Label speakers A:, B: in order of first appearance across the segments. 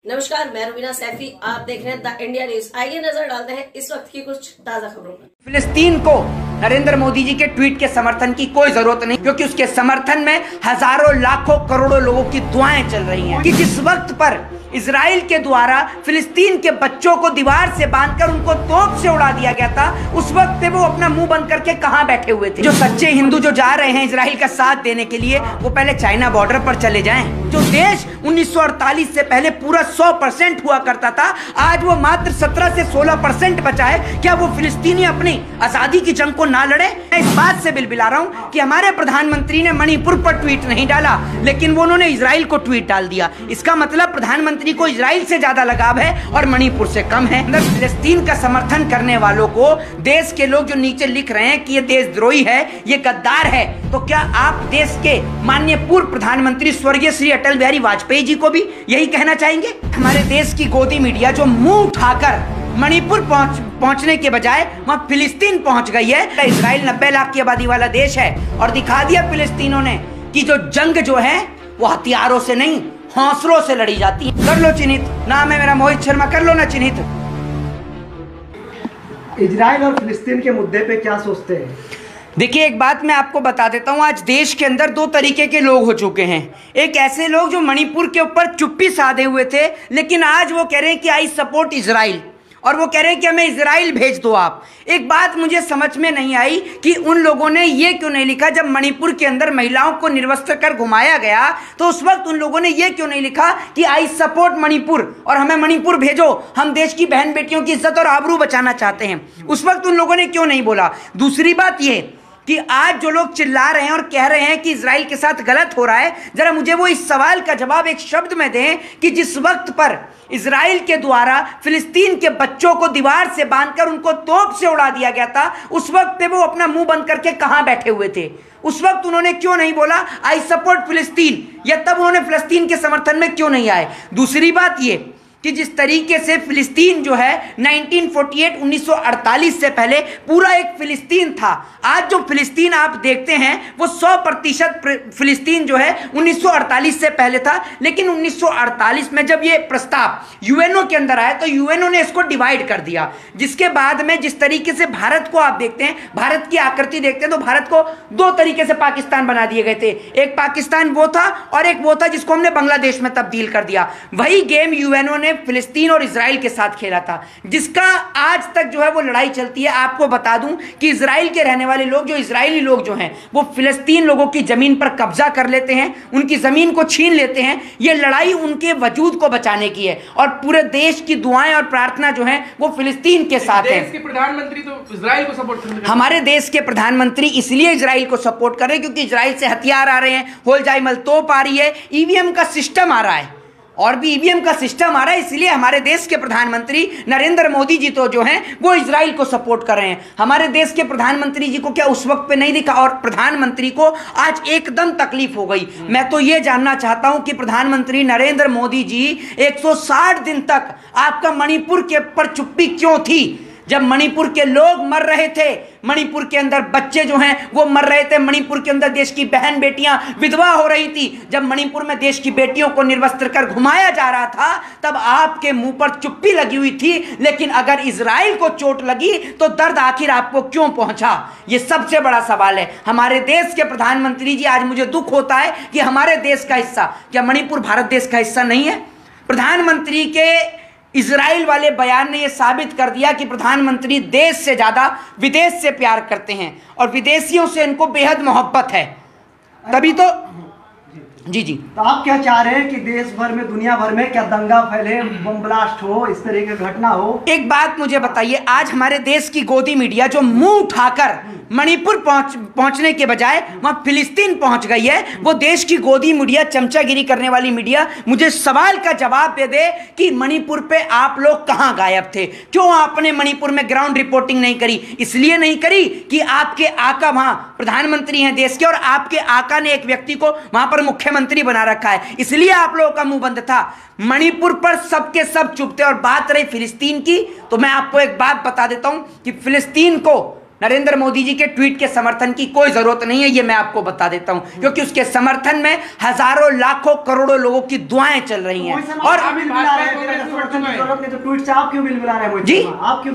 A: नमस्कार, मैं रुबीना सैफी। आप देख रहे हैं द इंडिया न्यूज। आइए नजर डालते हैं इस वक्त की कुछ ताजा खबरों पर।
B: फिलिस्तीन को नरेंद्र मोदी जी के ट्वीट के समर्थन की कोई जरूरत नहीं, क्योंकि उसके समर्थन में हजारों लाखों करोड़ों लोगों की दुआएं चल रही हैं। कि जिस वक्त पर इजराइल के द्वारा फिलिस्तीन के बच्चों को दीवार से बांधकर उनको तोप से उड़ा दिया गया था, उस वक्त पे वो अपना मुंह बंद करके कहां बैठे हुए थे। जो सच्चे हिंदू जो जा रहे हैं इजराइल का साथ देने के लिए, वो पहले चाइना बॉर्डर पर चले जाएं। जो देश 1948 से पहले पूरा 100% हुआ करता था, आज वो मात्र 17 से 16% बचा है। क्या वो फिलिस्तीनी अपनी आजादी की जंग को ना लड़े? मैं इस बात से बिलबिला रहा हूं कि हमारे प्रधानमंत्री ने मणिपुर पर ट्वीट नहीं डाला, लेकिन वो उन्होंने इजराइल को ट्वीट डाल दिया। इसका मतलब प्रधानमंत्री को इजराइल से ज्यादा लगाव है और मणिपुर से कम है। फिलिस्तीन का समर्थन करने वालों को देश के लोग जो नीचे लिख रहे हैं कि ये देशद्रोही है, ये गद्दार है, तो क्या आप देश के माननीय पूर्व प्रधानमंत्री स्वर्गीय श्री अटल बिहारी वाजपेयी जी को भी यही कहना चाहेंगे? हमारे देश की गोदी मीडिया जो मुंह उठाकर मणिपुर पहुंचने के बजाय वहां फिलिस्तीन पहुंच गई है। इजराइल 90 लाख की आबादी वाला देश है और दिखा दिया फिलिस्तीनों ने कि जो जंग जो है वो हथियारों से नहीं, हौसलों से लड़ी जाती है। कर लो चिन्हित, नाम है मेरा मोहित शर्मा, कर लो ना चिन्हित।
C: इजराइल और फिलिस्तीन के मुद्दे पे क्या सोचते हैं?
B: देखिए, एक बात मैं आपको बता देता हूं, आज देश के अंदर दो तरीके के लोग हो चुके हैं। एक ऐसे लोग जो मणिपुर के ऊपर चुप्पी साधे हुए थे, लेकिन आज वो कह रहे हैं कि आई सपोर्ट इजराइल, और वो कह रहे हैं कि हमें इजराइल भेज दो आप। एक बात मुझे समझ में नहीं आई कि उन लोगों ने ये क्यों नहीं लिखा, जब मणिपुर के अंदर महिलाओं को निर्वस्त्र कर घुमाया गया तो उस वक्त उन लोगों ने ये क्यों नहीं लिखा कि आई सपोर्ट मणिपुर और हमें मणिपुर भेजो, हम देश की बहन बेटियों की इज्जत और आबरू बचाना चाहते हैं। उस वक्त उन लोगों ने क्यों नहीं बोला? दूसरी बात ये कि आज जो लोग चिल्ला रहे हैं और कह रहे हैं कि इजराइल के साथ गलत हो रहा है, जरा मुझे वो इस सवाल का जवाब एक शब्द में दें कि जिस वक्त पर इजराइल के द्वारा फिलिस्तीन के बच्चों को दीवार से बांधकर उनको तोप से उड़ा दिया गया था, उस वक्त पे वो अपना मुंह बंद करके कहां बैठे हुए थे? उस वक्त उन्होंने क्यों नहीं बोला आई सपोर्ट फिलिस्तीन, या तब उन्होंने फिलिस्तीन के समर्थन में क्यों नहीं आए? दूसरी बात ये कि जिस तरीके से फिलिस्तीन जो है 1948 से पहले पूरा एक फिलिस्तीन था, आज जो फिलिस्तीन आप देखते हैं वो 100% फिलिस्तीन जो है 1948 से पहले था। लेकिन 1948 में जब ये प्रस्ताव यूएनओ के अंदर आया तो यूएनओ ने इसको डिवाइड कर दिया, जिसके बाद में जिस तरीके से भारत को आप देखते हैं, भारत की आकृति देखते हैं, तो भारत को दो तरीके से पाकिस्तान बना दिए गए थे। एक पाकिस्तान वो था और एक वो था जिसको हमने बांग्लादेश में तब्दील कर दिया। वही गेम यूएनओ ने फिलिस्तीन और इजराइल के साथ खेला था, जिसका आज तक जो है वो लड़ाई चलती है। आपको बता दूं कि इजराइल के रहने वाले लोग, जो इजरायली लोग जो हैं, वो फिलिस्तीन लोगों की जमीन पर कब्जा कर लेते हैं, उनकी जमीन को छीन लेते हैं। ये लड़ाई उनके वजूद को बचाने की है और पूरे देश की दुआएं और प्रार्थना जो है वो फिलिस्तीन के साथ है।
D: देश के प्रधानमंत्री तो इजराइल को सपोर्ट कर रहे हैं।
B: हमारे देश के प्रधानमंत्री इसलिए इजराइल को सपोर्ट कर रहे हैं क्योंकि इजराइल से हथियार आ रहे हैं, होलजाइमल तोप आ रही है, ईवीएम का सिस्टम आ रहा है, और भी ईवीएम का सिस्टम आ रहा है। इसलिए हमारे देश के प्रधानमंत्री नरेंद्र मोदी जी तो जो हैं वो इजराइल को सपोर्ट कर रहे हैं। हमारे देश के प्रधानमंत्री जी को क्या उस वक्त पे नहीं दिखा? और प्रधानमंत्री को आज एकदम तकलीफ हो गई। मैं तो ये जानना चाहता हूं कि प्रधानमंत्री नरेंद्र मोदी जी 160 दिन तक आपका मणिपुर के ऊपर चुप्पी क्यों थी? जब मणिपुर के लोग मर रहे थे, मणिपुर के अंदर बच्चे जो हैं वो मर रहे थे, मणिपुर के अंदर देश की बहन बेटियां विधवा हो रही थी, जब मणिपुर में देश की बेटियों को निर्वस्त्र कर घुमाया जा रहा था, तब आपके मुंह पर चुप्पी लगी हुई थी। लेकिन अगर इजराइल को चोट लगी तो दर्द आखिर आपको क्यों पहुंचा? ये सबसे बड़ा सवाल है। हमारे देश के प्रधानमंत्री जी, आज मुझे दुख होता है कि हमारे देश का हिस्सा, क्या मणिपुर भारत देश का हिस्सा नहीं है? प्रधानमंत्री के इजराइल वाले बयान ने यह साबित कर दिया कि प्रधानमंत्री देश से ज्यादा विदेश से प्यार करते हैं और विदेशियों से इनको बेहद मोहब्बत है। तभी तो जी तो
C: आप क्या चाह रहे हैं कि देश भर में, दुनिया भर में क्या दंगा फैले, बम ब्लास्ट हो, इस तरह की घटना हो?
B: एक बात मुझे बताइए, आज हमारे देश की गोदी मीडिया जो मुंह उठाकर मणिपुर पहुंचने के बजाय वहां फिलिस्तीन पहुंच गई है, वो देश की गोदी मीडिया, चमचागिरी करने वाली मीडिया, मुझे सवाल का जवाब दे दे कि मणिपुर पे आप लोग कहां गायब थे? क्यों आपने मणिपुर में ग्राउंड रिपोर्टिंग नहीं करी? इसलिए नहीं करी कि आपके आका वहां प्रधानमंत्री हैं देश के, और आपके आका ने एक व्यक्ति को वहां पर मुख्यमंत्री बना रखा है, इसलिए आप लोगों का मुंह बंद था। मणिपुर पर सबके सब चुप थे। और बात रही फिलिस्तीन की, तो मैं आपको एक बात बता देता हूं कि फिलिस्तीन को नरेंद्र मोदी जी के ट्वीट के समर्थन की कोई जरूरत नहीं है, ये मैं आपको बता देता हूं, क्योंकि उसके समर्थन में हजारों लाखों करोड़ों लोगों की दुआएं चल रही हैं। और जी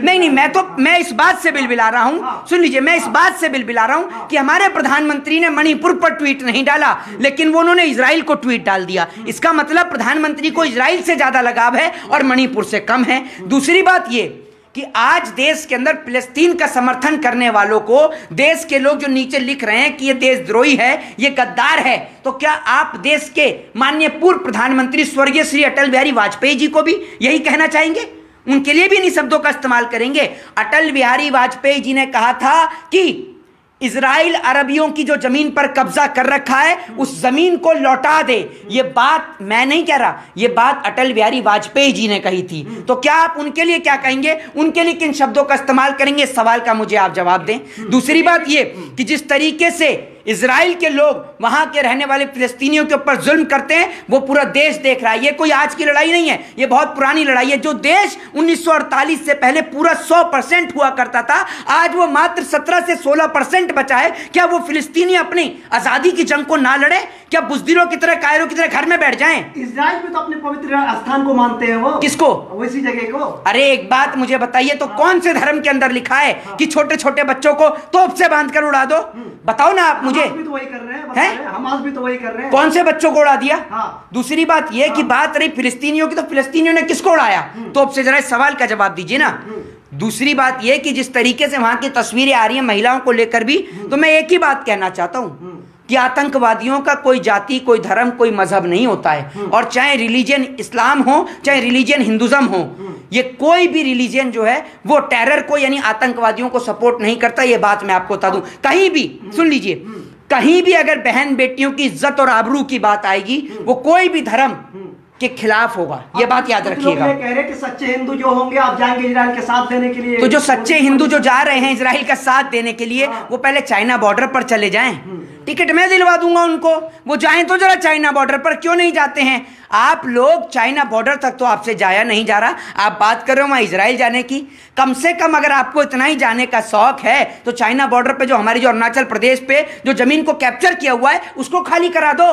B: नहीं, मैं इस बात से बिलबिला रहा हूं, सुन लीजिए, मैं इस बात से बिलबिला रहा हूं कि हमारे प्रधानमंत्री ने मणिपुर पर ट्वीट नहीं डाला, लेकिन वो उन्होंने इजराइल को ट्वीट डाल दिया। इसका मतलब प्रधानमंत्री को इजराइल से ज्यादा लगाव है और मणिपुर से कम है। दूसरी बात ये कि आज देश के अंदर फिलिस्तीन का समर्थन करने वालों को देश के लोग जो नीचे लिख रहे हैं कि ये देशद्रोही है, ये गद्दार है, तो क्या आप देश के माननीय पूर्व प्रधानमंत्री स्वर्गीय श्री अटल बिहारी वाजपेयी जी को भी यही कहना चाहेंगे? उनके लिए भी इन्हीं शब्दों का इस्तेमाल करेंगे? अटल बिहारी वाजपेयी जी ने कहा था कि इजराइल अरबियों की जो जमीन पर कब्जा कर रखा है उस जमीन को लौटा दे। ये बात मैं नहीं कह रहा, ये बात अटल बिहारी वाजपेयी जी ने कही थी। तो क्या आप उनके लिए क्या कहेंगे, उनके लिए किन शब्दों का इस्तेमाल करेंगे? इस सवाल का मुझे आप जवाब दें। दूसरी बात ये कि जिस तरीके से इजराइल के लोग वहां के रहने वाले फिलिस्तीनियों के ऊपर जुल्म करते हैं वो पूरा देश देख रहा है। ये कोई आज की लड़ाई नहीं है, ये बहुत पुरानी लड़ाई है। जो देश 1948 से पहले पूरा 100% हुआ करता था, आज वो मात्र 17 से 16% बचा है। क्या वो फिलिस्तीनी अपनी आजादी की जंग को ना लड़े? क्या बुज़दिलों की तरह, कायरों की तरह घर में बैठ जाएं?
C: इजराइल में तो अपने पवित्र स्थान को मानते हैं वो।
B: किसको?
C: वैसी जगह को।
B: अरे एक बात मुझे बताइए, तो कौन से धर्म के अंदर लिखा है कि छोटे छोटे बच्चों को तोप से बांधकर उड़ा दो? बताओ ना आप मुझे।
C: भी तो वही कर रहे हैं, हमास भी तो वही कर रहे हैं।
B: कौन से बच्चों को उड़ा दिया?
C: हाँ।
B: दूसरी बात यह कि बात रही फिलिस्तीनियों की, तो फिलिस्तीनियों ने किसको उड़ाया? तोप से? जरा इस सवाल का जवाब दीजिए ना। दूसरी बात यह कि जिस तरीके से वहां की तस्वीरें आ रही हैं महिलाओं को लेकर भी, तो मैं एक ही बात कहना चाहता हूं कि आतंकवादियों का कोई जाति, कोई धर्म, कोई मजहब नहीं होता है। और चाहे रिलीजन इस्लाम हो, चाहे रिलीजन हिंदुज्म हो, ये कोई भी रिलीजन जो है वो टेरर को यानी आतंकवादियों को सपोर्ट नहीं करता। ये बात मैं आपको बता दूं। कहीं भी सुन लीजिए, कहीं भी अगर बहन बेटियों की इज्जत और आबरू की बात आएगी, वो कोई भी धर्म के खिलाफ होगा। ये बात याद रखिएगा।
C: कह रहे कि सच्चे हिंदू जो होंगे आप जाएंगे इजराइल के साथ देने के लिए।
B: तो जो सच्चे हिंदू जो जा रहे हैं इजराइल का साथ देने के लिए, वो पहले चाइना बॉर्डर पर चले जाएं। टिकट मैं दिलवा दूंगा उनको, वो जाएं तो जरा चाइना बॉर्डर पर। क्यों नहीं जाते हैं आप लोग? चाइना बॉर्डर तक तो आपसे जाया नहीं जा रहा, आप बात कर रहे हो वहां इजराइल जाने की। कम से कम अगर आपको इतना ही जाने का शौक है तो चाइना बॉर्डर पे जो हमारी जो अरुणाचल प्रदेश पे जो जमीन को कैप्चर किया हुआ है उसको खाली करा दो।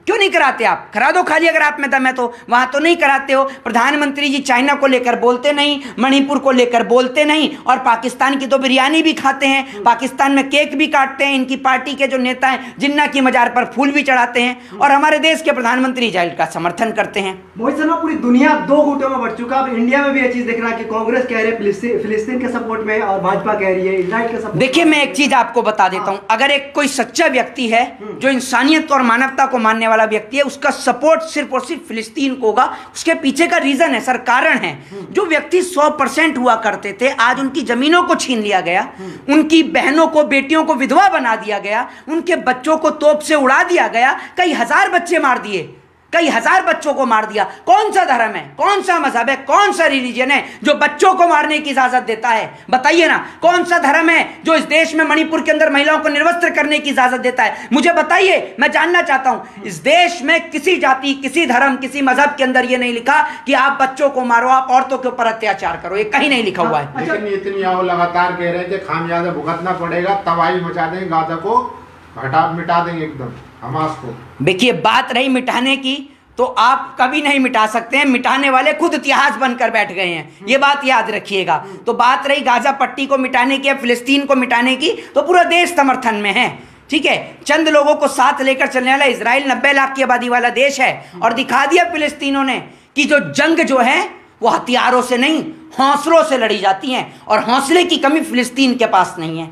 B: क्यों नहीं कराते आप? करा दो खाली, अगर आप में दम है तो। वहां तो नहीं कराते हो। प्रधानमंत्री जी चाइना को लेकर बोलते नहीं, मणिपुर को लेकर बोलते नहीं, और पाकिस्तान की तो बिरयानी भी खाते हैं, पाकिस्तान में केक भी काटते हैं। इनकी पार्टी के जो नेता हैं जिन्ना की मजार पर फूल भी चढ़ाते हैं, और हमारे देश के प्रधानमंत्री इजराइल का समर्थन करते हैं।
C: मोहित शर्मा, पूरी दुनिया दो गुटों में बढ़ चुका। अब इंडिया में भी ये चीज देख रहा है कि कांग्रेस कह रही है फिलिस्तीन के सपोर्ट में और भाजपा कह रही है इजराइल के सपोर्ट।
B: देखिए मैं एक चीज आपको बता देता हूं, अगर एक कोई सच्चा व्यक्ति है जो इंसानियत और मानवता को मानने वाला व्यक्ति है, उसका सपोर्ट सिर्फ और सिर्फ फिलिस्तीन को होगा। उसके पीछे का रीजन है सर, कारण है। जो व्यक्ति 100% हुआ करते थे, आज उनकी जमीनों को छीन लिया गया, उनकी बहनों को, बेटियों को विधवा बना दिया गया, उनके बच्चों को तोप से उड़ा दिया गया, कई हजार बच्चे मार दिए, कई हजार बच्चों को मार दिया। कौन सा धर्म है, कौन सा मजहब है, कौन सा रिलीजन है जो बच्चों को मारने की इजाजत देता है? बताइए ना, कौन सा धर्म है जो इस देश में मणिपुर के अंदर महिलाओं को निर्वस्त्र करने की इजाजत देता है? मुझे बताइए, मैं जानना चाहता हूं। इस देश में किसी जाति, किसी धर्म, किसी मजहब के अंदर यह नहीं लिखा कि आप बच्चों को मारो, आप औरतों के ऊपर अत्याचार करो। ये कहीं नहीं लिखा हुआ है।
E: लेकिन नेतन्याहू लगातार कह रहे हैं कि खामियाजा भुगतना पड़ेगा, तबाही मचा देंगे, गाजा को मिटा देंगे एकदम, हमास को।
B: देखिए बात रही मिटाने की, तो आप कभी नहीं मिटा सकते हैं। मिटाने वाले खुद इतिहास बनकर बैठ गए हैं, ये बात याद रखिएगा। तो बात रही गाजा पट्टी को मिटाने की, फिलिस्तीन को मिटाने की, तो पूरा देश समर्थन में है। ठीक है, चंद लोगों को साथ लेकर चलने वाला इजराइल 90 लाख की आबादी वाला देश है, और दिखा दिया फिलिस्तीनों ने कि जो जंग जो है वो हथियारों से नहीं, हौसलों से लड़ी जाती हैं, और हौसले की कमी फिलिस्तीन के पास नहीं है।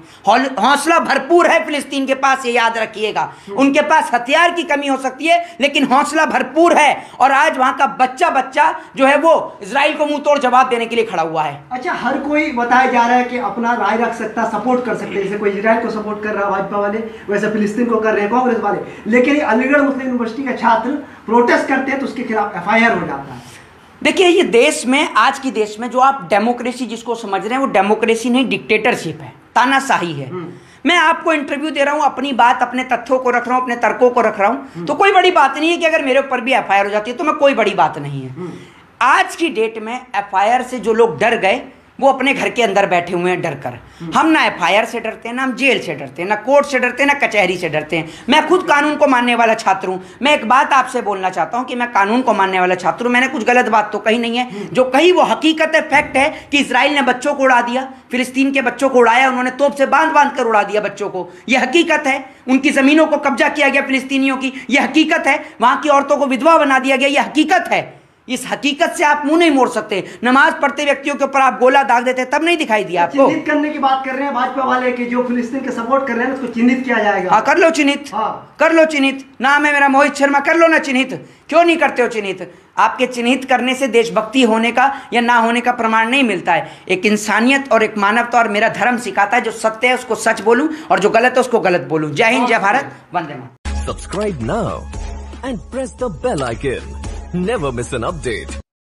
B: हौसला भरपूर है फिलिस्तीन के पास, ये याद रखिएगा। उनके पास हथियार की कमी हो सकती है, लेकिन हौसला भरपूर है। और आज वहां का बच्चा बच्चा जो है वो इजराइल को मुंह तोड़ जवाब देने के लिए खड़ा हुआ है।
C: अच्छा, हर कोई बताया जा रहा है कि अपना राय रख सकता, सपोर्ट कर सकते हैं। जैसे कोई इजराइल को सपोर्ट कर रहा है भाजपा वाले, वैसे फिलिस्तीन को कर रहे हैं कांग्रेस वाले। लेकिन अलीगढ़ मुस्लिम यूनिवर्सिटी के छात्र प्रोटेस्ट करते हैं तो उसके खिलाफ FIR हो जाता है।
B: देखिए ये देश में, आज की देश में जो आप डेमोक्रेसी जिसको समझ रहे हैं, वो डेमोक्रेसी नहीं, डिक्टेटरशिप है, तानाशाही है। मैं आपको इंटरव्यू दे रहा हूं, अपनी बात, अपने तथ्यों को रख रहा हूं, अपने तर्कों को रख रहा हूं, तो कोई बड़ी बात नहीं है कि अगर मेरे ऊपर भी FIR हो जाती है तो मैं, कोई बड़ी बात नहीं है। आज की डेट में FIR से जो लोग डर गए वो अपने घर के अंदर बैठे हुए हैं डर कर। हम ना FIR से डरते हैं, ना हम जेल से डरते हैं, ना कोर्ट से डरते हैं, ना कचहरी से डरते हैं। मैं खुद कानून को मानने वाला छात्र हूं। मैं एक बात आपसे बोलना चाहता हूं कि मैं कानून को मानने वाला छात्र हूं। मैंने कुछ गलत बात तो कही नहीं है। जो कही वो हकीकत है, फैक्ट है कि इजराइल ने बच्चों को उड़ा दिया, फिलिस्तीन के बच्चों को उड़ाया, उन्होंने तोप से बांध बांध कर उड़ा दिया बच्चों को। यह हकीकत है। उनकी जमीनों को कब्जा किया गया फिलिस्तीनियों की, यह हकीकत है। वहां की औरतों को विधवा बना दिया गया, यह हकीकत है। इस हकीकत से आप मुंह नहीं मोड़ सकते। नमाज पढ़ते व्यक्तियों के ऊपर आप गोला दाग देते, तब नहीं दिखाई दिया आपको।
C: चिन्हित करने की बात कर रहे हैं भाजपा वाले कि जो फिलिस्तीन के सपोर्ट कर रहे हैं उसको चिन्हित किया जाएगा।
B: हाँ, कर लो चिन्हित।
C: हाँ,
B: कर लो चिन्हित। नाम है मेरा मोहित शर्मा, कर लो ना चिन्हित। क्यों नहीं करते हो चिन्हित? आपके चिन्हित करने से देशभक्ति होने का या ना होने का प्रमाण नहीं मिलता है। एक इंसानियत और एक मानवता और मेरा धर्म सिखाता है, जो सत्य है उसको सच बोलूं और जो गलत है उसको गलत बोलूं। जय हिंद, जय Bharat, Vande Mataram.
F: Subscribe now and press the bell icon. Never miss an update.